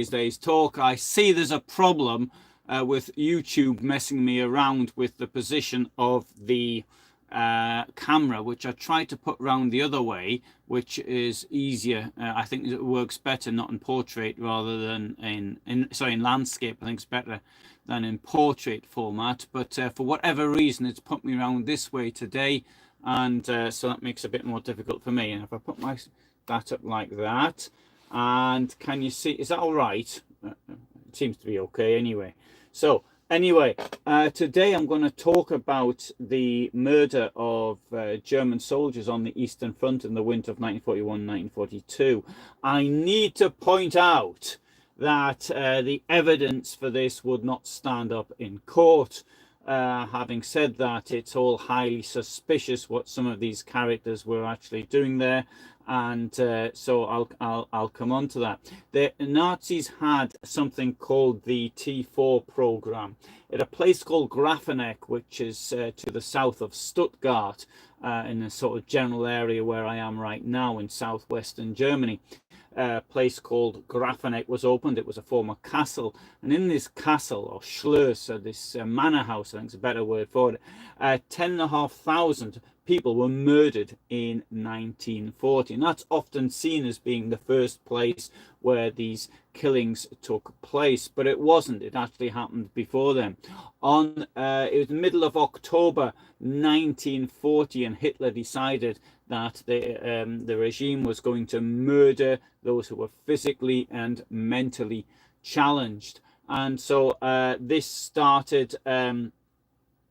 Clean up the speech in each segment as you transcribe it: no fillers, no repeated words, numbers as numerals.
today's talk. I see there's a problem with YouTube messing me around with the position of the camera, which I tried to put round the other way, which is easier. I think it works better not in portrait rather than in landscape. I think it's better than in portrait format, but for whatever reason it's put me around this way today, and so that makes it a bit more difficult for me. And if I put that up like that, and can you see, is that all right? It seems to be okay anyway. So anyway, today I'm going to talk about the murder of German soldiers on the Eastern Front in the winter of 1941-1942. I need to point out that the evidence for this would not stand up in court. Having said that, it's all highly suspicious what some of these characters were actually doing there, and so I'll come on to that. The Nazis had something called the T4 program at a place called Grafenegg, which is to the south of Stuttgart, in a sort of general area where I am right now in southwestern Germany. A place called Grafenegg was opened. It was a former castle, and in this castle, or Schloss, or this manor house, I think is a better word for it, 10,500 people were murdered in 1940, and that's often seen as being the first place where these killings took place, but it wasn't. It actually happened before then. It was the middle of October 1940, and Hitler decided that the regime was going to murder those who were physically and mentally challenged. And so this started,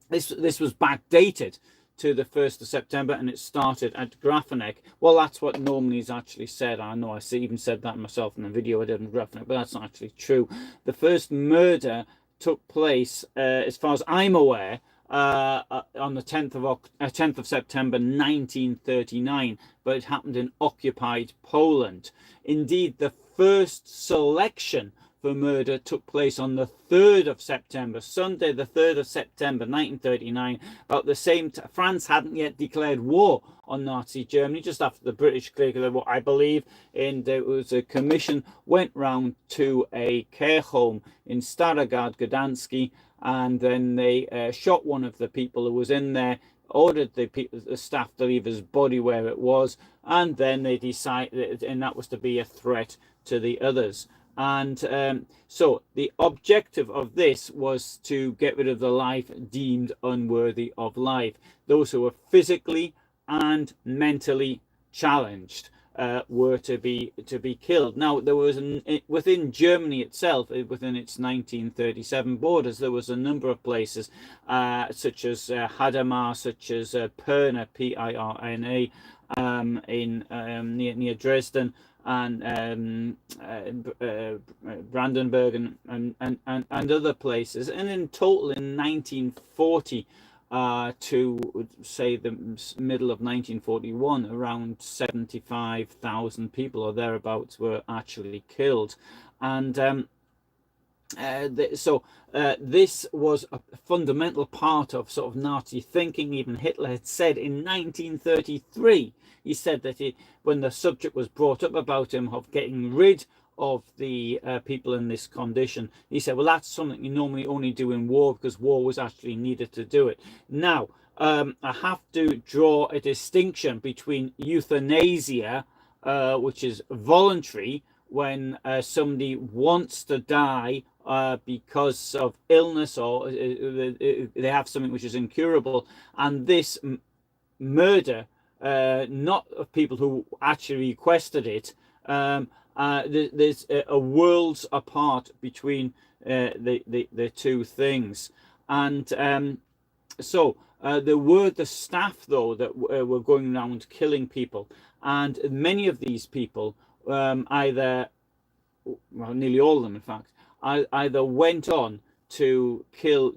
this was backdated to the 1st of September, and it started at Grafenegg. Well, that's what normally is actually said. I know I even said that myself in the video I did in Grafenegg, but that's not actually true. The first murder took place, as far as I'm aware, on the 10th of September 1939, but it happened in occupied Poland. Indeed, the first selection for murder took place on the 3rd of September, Sunday the 3rd of September 1939. About the same time, France hadn't yet declared war on Nazi Germany, just after the British declared war, I believe, and there was a commission went round to a care home in Starogard Gdański, and then they shot one of the people who was in there, ordered the staff to leave his body where it was, and then they decided, and that was to be a threat to the others. And so the objective of this was to get rid of the life deemed unworthy of life. Those who were physically and mentally challenged were to be killed. Now, there was within Germany itself, within its 1937 borders, there was a number of places such as Hadamar, such as Pirna, P-I-R-N-A, near Dresden, and Brandenburg, and other places. And in total, in 1940 to say the middle of 1941, around 75,000 people or thereabouts were actually killed. And this was a fundamental part of sort of Nazi thinking. Even Hitler had said in 1933, he said that when the subject was brought up about him of getting rid of the people in this condition, he said, well, that's something you normally only do in war, because war was actually needed to do it. Now, I have to draw a distinction between euthanasia, which is voluntary, when somebody wants to die because of illness, or they have something which is incurable, and this murder, not of people who actually requested it. There's a worlds apart between the two things. And so there were the staff, though, that were going around killing people, and many of these people either, well, nearly all of them in fact, either went on to kill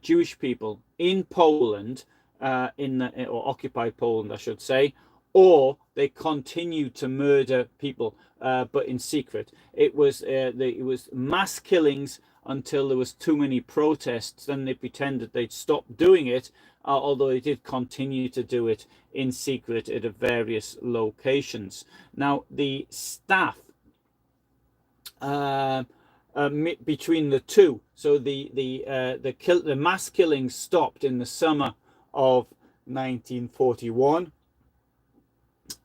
Jewish people in Poland, or occupied Poland, I should say, or they continued to murder people, but in secret. It was mass killings until there was too many protests. Then they pretended they'd stopped doing it, although they did continue to do it in secret at various locations. Now, the staff between the two. So the mass killings stopped in the summer of 1941,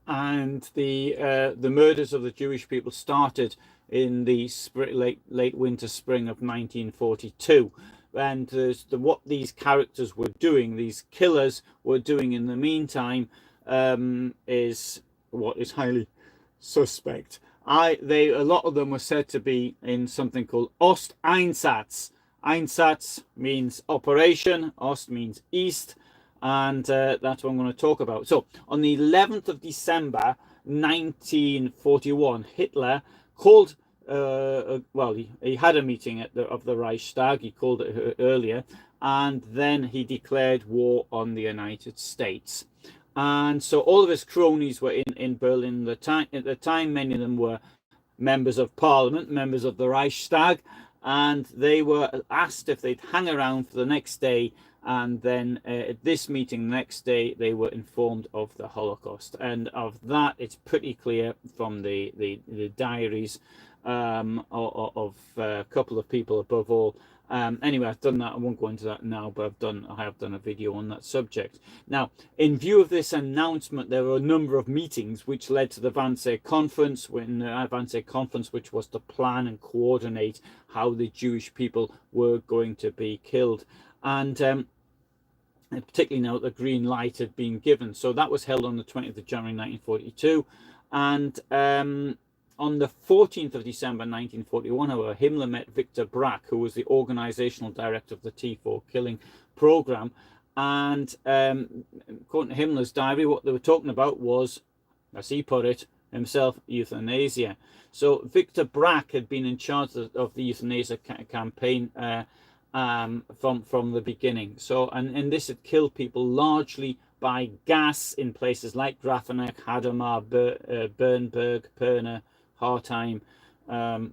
and the murders of the Jewish people started in the late winter spring of 1942. And what these characters were doing, these killers were doing in the meantime, is what is highly suspect. A lot of them were said to be in something called Osteinsatz. Einsatz means operation, Ost means east, and that's what I'm going to talk about. So on the 11th of December 1941, Hitler called, well, he had a meeting of the Reichstag. He called it earlier, and then he declared war on the United States. And so all of his cronies were in Berlin at the time. Many of them were members of parliament, members of the Reichstag, and they were asked if they'd hang around for the next day. And then at this meeting the next day, they were informed of the Holocaust. And of that, it's pretty clear from the diaries of a couple of people above all. Anyway, I've done that. I won't go into that now, but I have done a video on that subject. Now, in view of this announcement, there were a number of meetings which led to the Wannsee Conference, which was to plan and coordinate how the Jewish people were going to be killed. And particularly now the green light had been given. So that was held on the 20th of January 1942. And on the 14th of December 1941, however, Himmler met Victor Brack, who was the organizational director of the T4 killing program. And according to Himmler's diary, what they were talking about was, as he put it himself, euthanasia. So Victor Brack had been in charge of the euthanasia campaign from the beginning. So, and this had killed people largely by gas in places like Grafenach, Hadamar, Bernburg, Pirna, Hartheim, I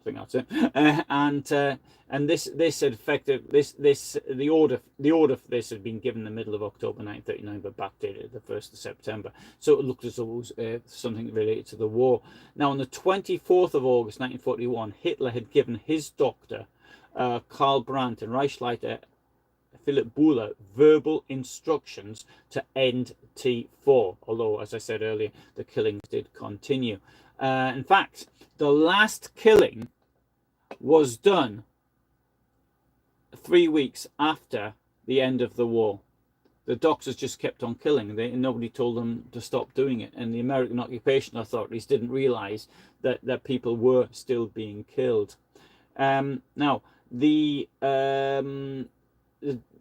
think that's it. And this had affected the order for this had been given in the middle of October 1939, but backdated the 1st of September. So it looked as though it was something related to the war. Now, on the 24th of August 1941, Hitler had given his doctor, Karl Brandt, and Reichsleiter Philip Buhler verbal instructions to end T4, although, as I said earlier, the killings did continue. In fact, the last killing was done 3 weeks after the end of the war. The doctors just kept on killing. Nobody told them to stop doing it. And the American occupation authorities didn't realize that people were still being killed. Now, the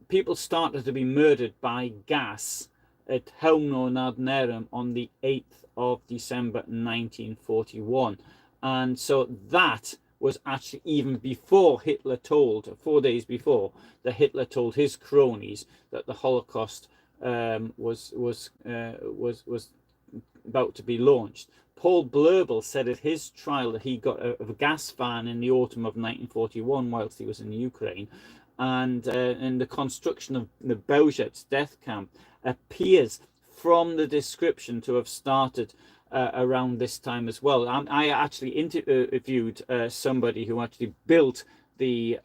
people started to be murdered by gas at Helmno nad Nerum on the 8th of December 1941. And so that was actually even before Hitler told, 4 days before, that Hitler told his cronies that the Holocaust was about to be launched. Paul Blerbel said at his trial that he got a gas fan in the autumn of 1941 whilst he was in Ukraine. And the construction of the Beaujet's death camp appears from the description to have started around this time as well. I actually interviewed somebody who actually built the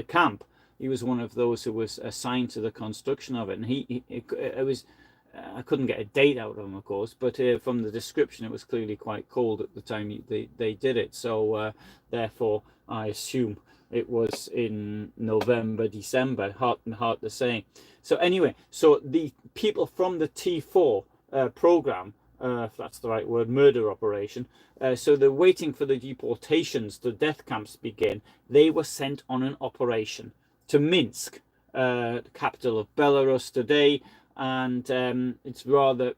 camp. He was one of those who was assigned to the construction of it, and it was. I couldn't get a date out of him, of course, but from the description, it was clearly quite cold at the time they did it. So therefore, I assume it was in November, December, hard to say. So anyway, so the people from the T4 program, if that's the right word, murder operation, so they're waiting for the deportations, the death camps to begin. They were sent on an operation to Minsk, the capital of Belarus today. And it's rather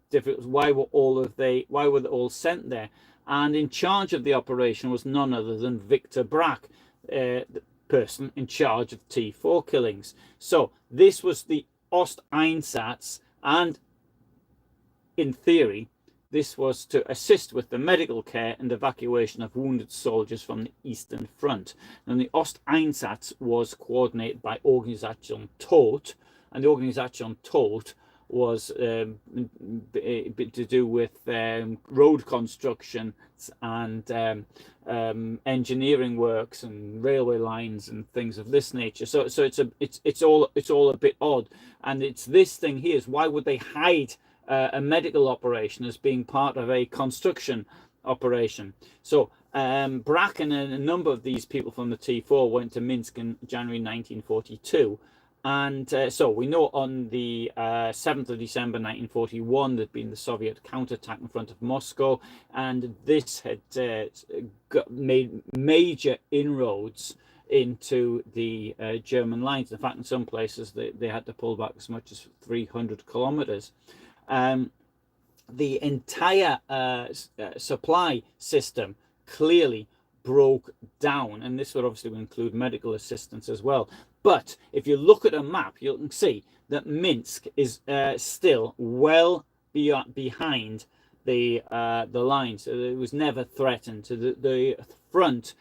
difficult. Why were they all sent there? And in charge of the operation was none other than Victor Brack, the person in charge of T4 killings. So this was the Osteinsatz, and in theory, this was to assist with the medical care and evacuation of wounded soldiers from the Eastern Front. And the Osteinsatz was coordinated by Organisation Tod. And the Organisation Tod was to do with road construction and engineering works and railway lines and things of this nature. So it's all a bit odd, and it's this thing here is why would they hide a medical operation as being part of a construction operation? So Bracken and a number of these people from the T4 went to Minsk in January 1942. And so we know on the 7th of December 1941 there'd been the Soviet counterattack in front of Moscow, and this had made major inroads into the German lines. In fact, in some places they had to pull back as much as 300 kilometers. The entire supply system clearly broke down, and this would obviously include medical assistance as well. But if you look at a map, you can see that Minsk is still well behind the lines. So it was never threatened. So the front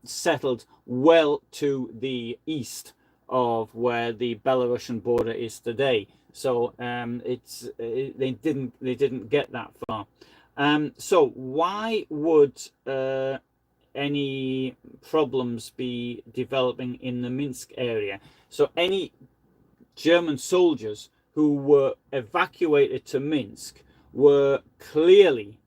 settled well to the east of where the Belarusian border is today. So they didn't get that far. So why would any problems be developing in the Minsk area? So any German soldiers who were evacuated to Minsk were clearly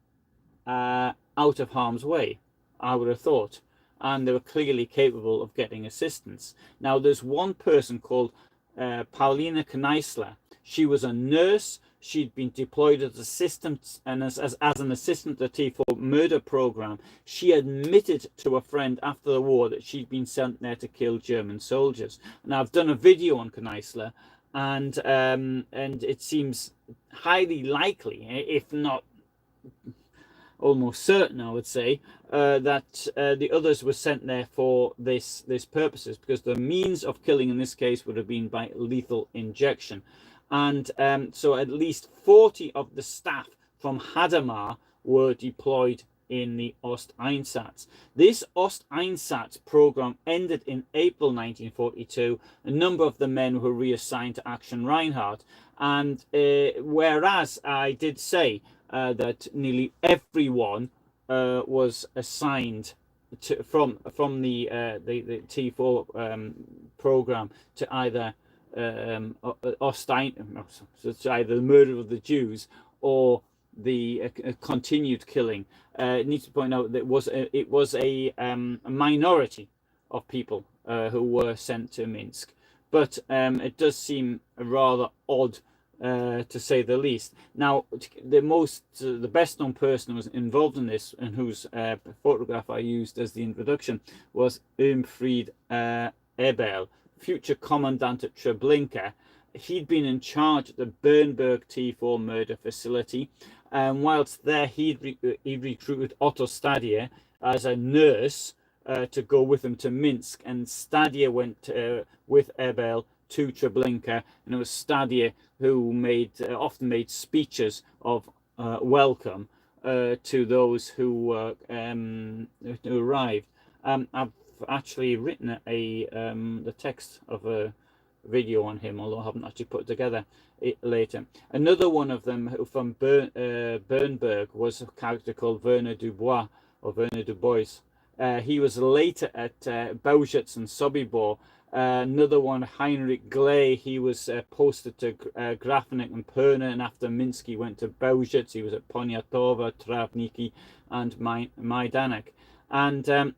out of harm's way, I would have thought, and they were clearly capable of getting assistance. Now, there's one person called Paulina Kneisler. She was a nurse. She'd been deployed as assistant and as an assistant to the T4 murder program. She admitted to a friend after the war that she'd been sent there to kill German soldiers. And I've done a video on Kneisler, and it seems highly likely, if not almost certain, I would say, that the others were sent there for this purposes, because the means of killing in this case would have been by lethal injection. And so at least 40 of the staff from Hadamar were deployed in the Osteinsatz. This Osteinsatz program ended in April 1942. A number of the men were reassigned to Action Reinhardt. And whereas I did say that nearly everyone was assigned from the T4 program to either so it's either the murder of the Jews or the continued killing. It needs to point out that it was a minority of people who were sent to Minsk, but it does seem rather odd, to say the least. Now, the best known person who was involved in this and whose photograph I used as the introduction was Irmfried Ebel, future commandant at Treblinka. He'd been in charge at the Bernberg T4 murder facility, and whilst there he recruited Otto Stadier as a nurse to go with him to Minsk, and Stadier went with Ebel to Treblinka, and it was Stadier who often made speeches of welcome to those who arrived. I've actually written the text of a video on him, although I haven't actually put it together later. Another one of them from Bernberg was a character called Werner Dubois, or Werner Dubois. He was later at Beaujetz and Sobibor. Another one, Heinrich Gley, he was posted to Grafenik and Pirna, and after Minsk he went to Beaujetz. He was at Poniatowa, Travniki and Majdanek. And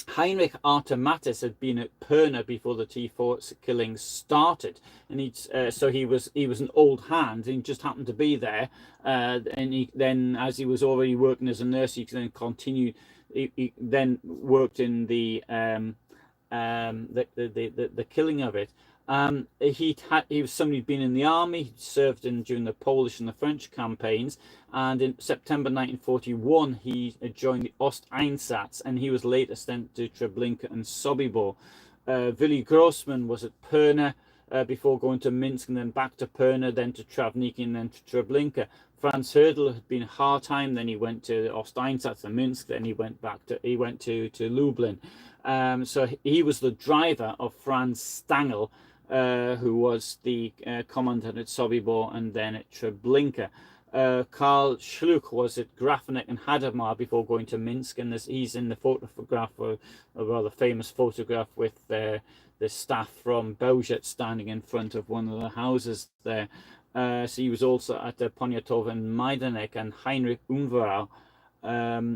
Heinrich Artematis had been at Pirna before the T4 killings started, and so he was an old hand, and he just happened to be there. And then, as he was already working as a nurse, he then continued. He then worked in the killing of it. He was somebody who'd been in the army. He served during the Polish and the French campaigns, and in September 1941 he joined the Osteinsatz, and he was later sent to Treblinka and Sobibor. Willy Grossman was at Pirna before going to Minsk, and then back to Pirna, then to Travniki, and then to Treblinka. Franz Herdl had been Hartheim, then he went to Osteinsatz and Minsk, then he went to Lublin. So he was the driver of Franz Stangl, who was the commandant at Sobibor and then at Treblinka. Karl Schluch was at Grafenek and Hadamar before going to Minsk, and he's in the photograph, a rather famous photograph with the staff from Belzec standing in front of one of the houses there. So he was also at Poniatov and Majdanek, and Heinrich Unvarau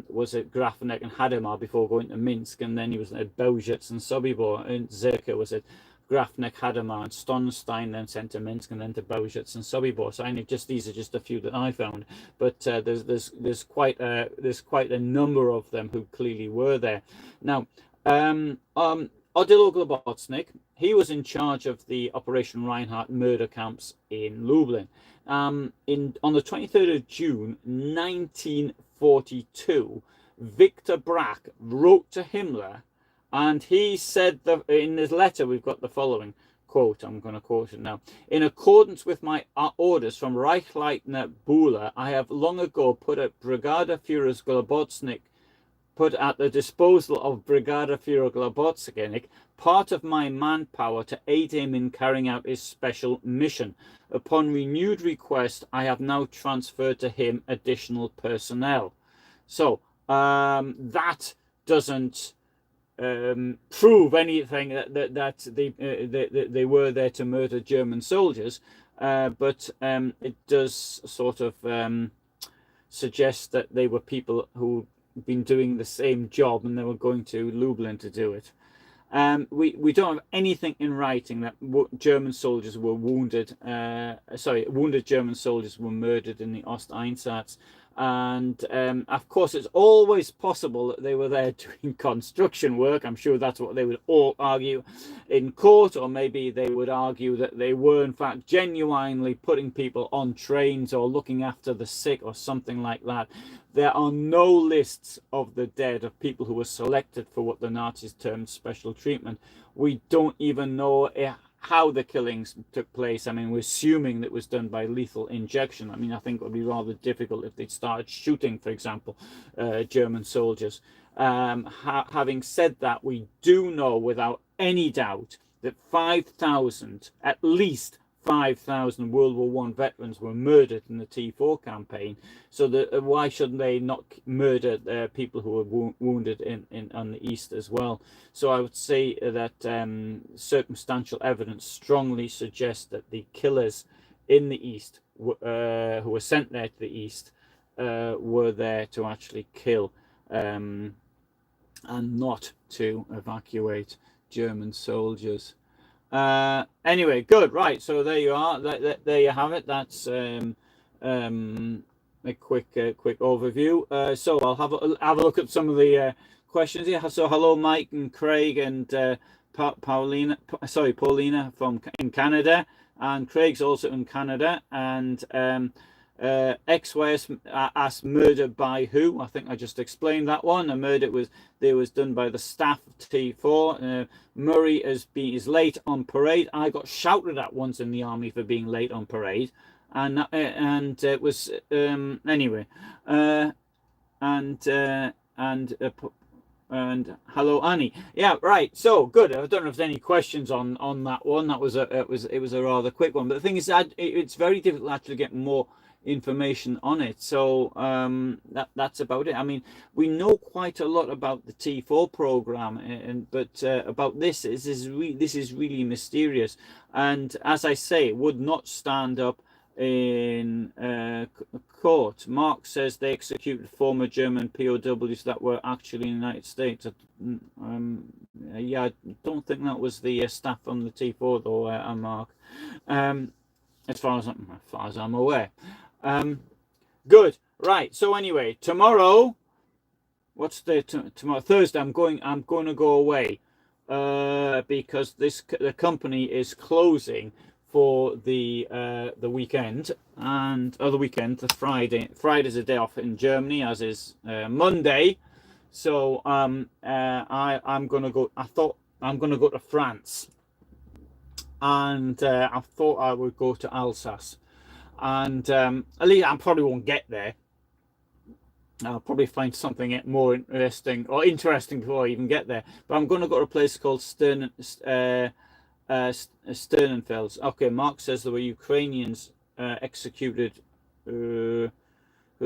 was at Grafenek and Hadamar before going to Minsk, and then he was at Belzec and Sobibor, and Zerka was at Grafenek, Hadamar, and Stonstein, then sent to Minsk, and then to Belzec and Sobibor. So I know these are just a few that I found, but there's quite a number of them who clearly were there. Now, Odilo Globotnik, he was in charge of the Operation Reinhardt murder camps in Lublin. On the 23rd of June 1942, Victor Brack wrote to Himmler. And he said that in his letter, we've got the following quote. I'm going to quote it now. In accordance with my orders from Reichsleitner Buhler, I have long ago put at the disposal of Brigadier Führer Globotnik part of my manpower to aid him in carrying out his special mission. Upon renewed request, I have now transferred to him additional personnel. So that doesn't prove anything that they were there to murder German soldiers, but it does sort of suggest that they were people who'd been doing the same job and they were going to Lublin to do it. We don't have anything in writing that German soldiers were wounded. Wounded German soldiers were murdered in the Osteinsatz. And of course, it's always possible that they were there doing construction work. I'm sure that's what they would all argue in court, or maybe they would argue that they were in fact genuinely putting people on trains or looking after the sick or something like that. There are no lists of the dead of people who were selected for what the Nazis termed special treatment. We don't even know how the killings took place. I mean, we're assuming that it was done by lethal injection. I mean, I think it would be rather difficult if they'd started shooting, for example, German soldiers. Having said that, we do know without any doubt that 5,000, at least 5,000 World War I veterans were murdered in the T4 campaign. So why shouldn't they not murder people who were wounded on the East as well? So I would say that circumstantial evidence strongly suggests that the killers in the East, who were sent there to the East, were there to actually kill and not to evacuate German soldiers. Anyway, good, right, so there you are, there you have it. That's a quick overview. So I'll have a look at some of the questions here. So hello Mike and Craig and Paulina in Canada, and Craig's also in Canada, and XYS asked murdered by who? I think I just explained that one. A murder was done by the staff of T4. Murray is late on parade. I got shouted at once in the army for being late on parade, and it was anyway. And hello Annie. Yeah, right. So good. I don't know if there's any questions on that one. That was it was a rather quick one. But the thing is that it's very difficult to actually get more information on it. So that's about it. I mean, we know quite a lot about the T4 program, but about this is really mysterious. And as I say, it would not stand up in court. Mark says they executed former German POWs that were actually in the United States. Yeah, I don't think that was the staff from the T4 though, Mark. As far as I'm aware. Good, right. So anyway, tomorrow, what's the tomorrow? Thursday. I'm going to go away because the company is closing for the weekend, and the Friday. Friday's a day off in Germany, as is Monday. So I'm gonna go. I thought I'm gonna go to France, and I thought I would go to Alsace, and at least I probably won't get there. I'll probably find something more interesting before I even get there. But I'm going to go to a place called Sternenfels. Okay, Mark says there were Ukrainians executed who'd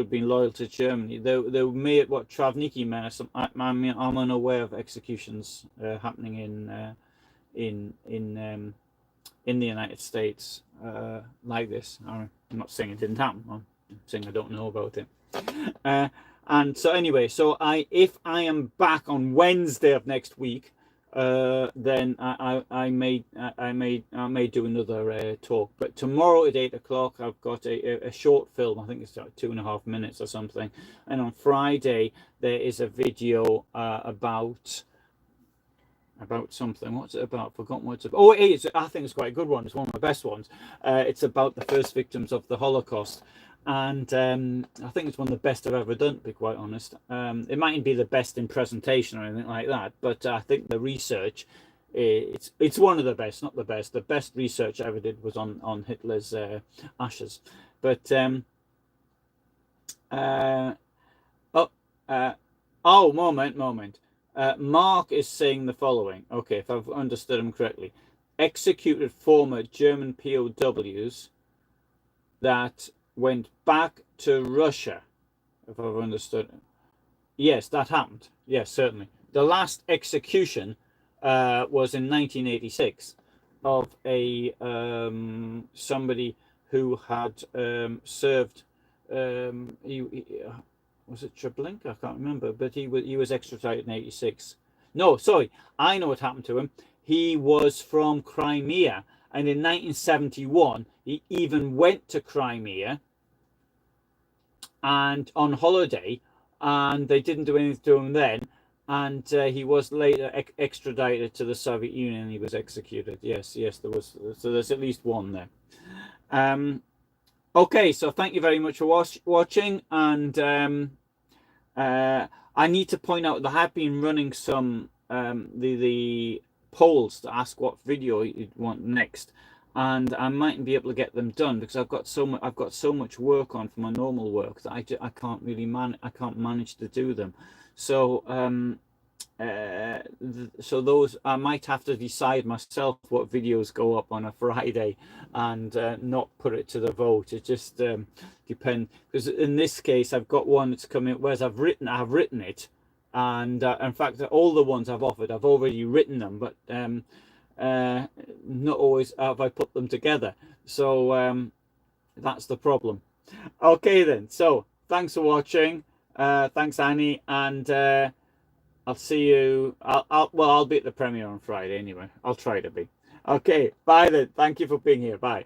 been loyal to Germany. They were made what Travniki men or something. I'm unaware of executions happening in the United States like this. I'm not saying it didn't happen. I'm saying I don't know about it. And so anyway, so if I am back on Wednesday of next week, then I may do another talk. But tomorrow at 8 o'clock, I've got a short film. I think it's like 2.5 minutes or something. And on Friday there is a video about something. What's it about? Forgotten what it's about. Oh, I think it's quite a good one. It's one of the best ones. It's about the first victims of the Holocaust. And I think it's one of the best I've ever done, to be quite honest. It mightn't be the best in presentation or anything like that, but I think the research, it's one of the best, not the best. The best research I ever did was on Hitler's ashes. But moment. Mark is saying the following. Okay, if I've understood him correctly. Executed former German POWs that went back to Russia, if I've understood it. Yes, that happened. Yes, certainly. The last execution was in 1986 of a somebody who had served. Was it Treblinka? I can't remember, but he was extradited in 86. No, sorry, I know what happened to him. He was from Crimea, and in 1971 he even went to Crimea and on holiday, and they didn't do anything to him then, and he was later extradited to the Soviet Union and he was executed. Yes, there was. So there's at least one there. Okay, so thank you very much for watching, and I need to point out that I have been running some the polls to ask what video you'd want next, and I mightn't be able to get them done because I've got so much work on for my normal work that I can't really manage to do them. So so those I might have to decide myself what videos go up on a Friday and not put it to the vote. It just depends, because in this case I've got one that's coming, whereas I've written it, and in fact all the ones I've offered I've already written them, but not always have I put them together. So that's the problem. Okay then, so thanks for watching. Thanks Annie, and I'll see you. I'll be at the premiere on Friday anyway. I'll try to be. Okay, bye then. Thank you for being here. Bye.